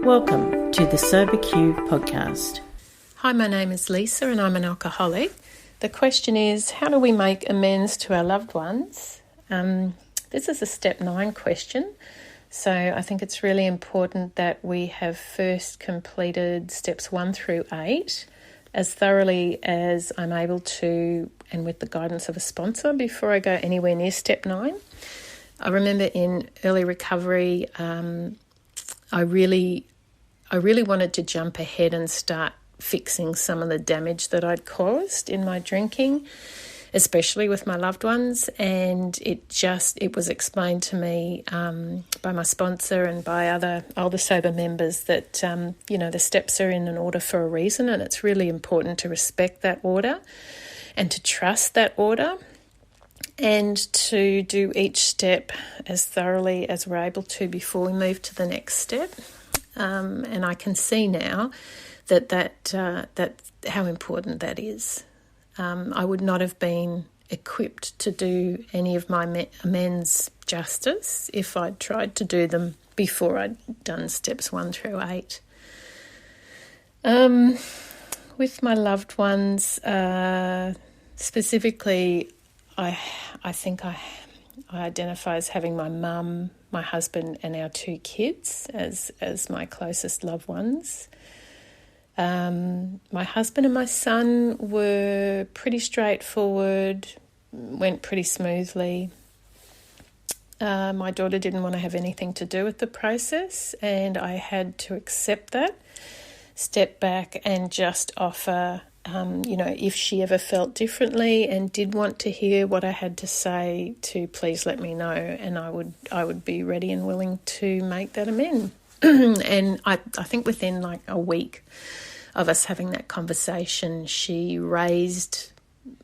Welcome to the SoberQ podcast. Hi, my name is Lisa and I'm an alcoholic. The question is, how do we make amends to our loved ones? This is a step 9 question, so I think it's really important that we have first completed steps 1 through 8 as thoroughly as I'm able to, and with the guidance of a sponsor, before I go anywhere near step 9. I remember in early recovery, I really wanted to jump ahead and start fixing some of the damage that I'd caused in my drinking, especially with my loved ones. And it was explained to me by my sponsor and by other older sober members that, the steps are in an order for a reason, and it's really important to respect that order and to trust that order and to do each step as thoroughly as we're able to before we move to the next step. And I can see now that how important that is. I would not have been equipped to do any of my amends justice if I'd tried to do them before I'd done steps 1 through 8. With my loved ones, specifically, I think I identify as having my mum, my husband and our 2 kids as my closest loved ones. My husband and my son were pretty straightforward, went pretty smoothly. My daughter didn't want to have anything to do with the process, and I had to accept that, step back and just offer if she ever felt differently and did want to hear what I had to say, to please let me know, and I would be ready and willing to make that amend. And I think within like a week of us having that conversation, she raised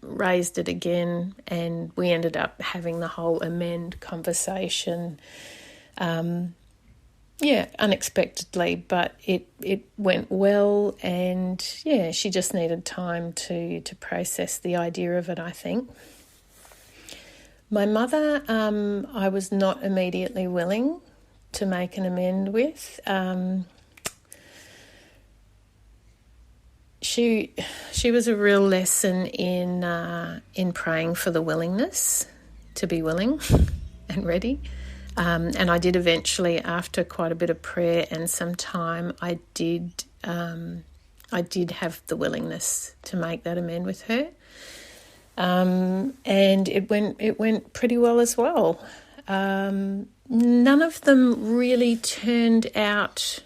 it again, and we ended up having the whole amend conversation. Unexpectedly, but it went well, and she just needed time to process the idea of it, I think. My mother, I was not immediately willing to make an amend with. She was a real lesson in praying for the willingness to be willing and ready. And I did eventually, after quite a bit of prayer and some time, I did have the willingness to make that amend with her, and it went pretty well as well. None of them really turned out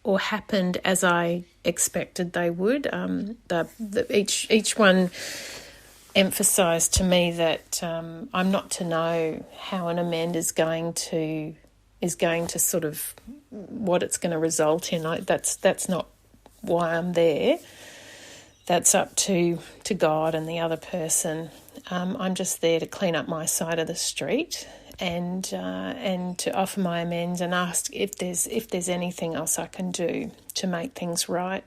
or happened as I expected they would. Each one emphasised to me that I'm not to know how an amend is going to sort of what it's going to result in. That's not why I'm there. That's up to God and the other person. I'm just there to clean up my side of the street and to offer my amends and ask if there's anything else I can do to make things right.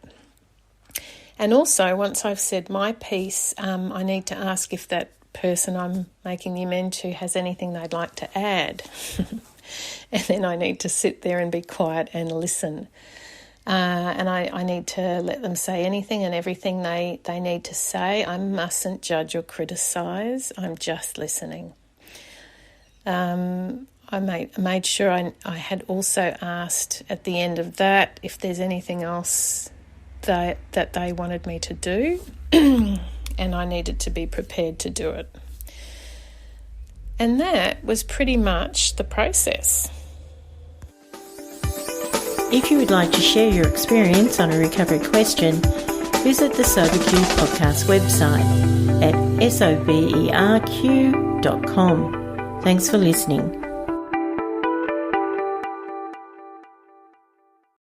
And also, once I've said my piece, I need to ask if that person I'm making the amend to has anything they'd like to add. And then I need to sit there and be quiet and listen. And I need to let them say anything and everything they need to say. I mustn't judge or criticise. I'm just listening. I made sure I had also asked at the end of that if there's anything else that they wanted me to do, and I needed to be prepared to do it. And that was pretty much the process. If you would like to share your experience on a recovery question, visit the SoberQ podcast website at soberq.com. Thanks for listening.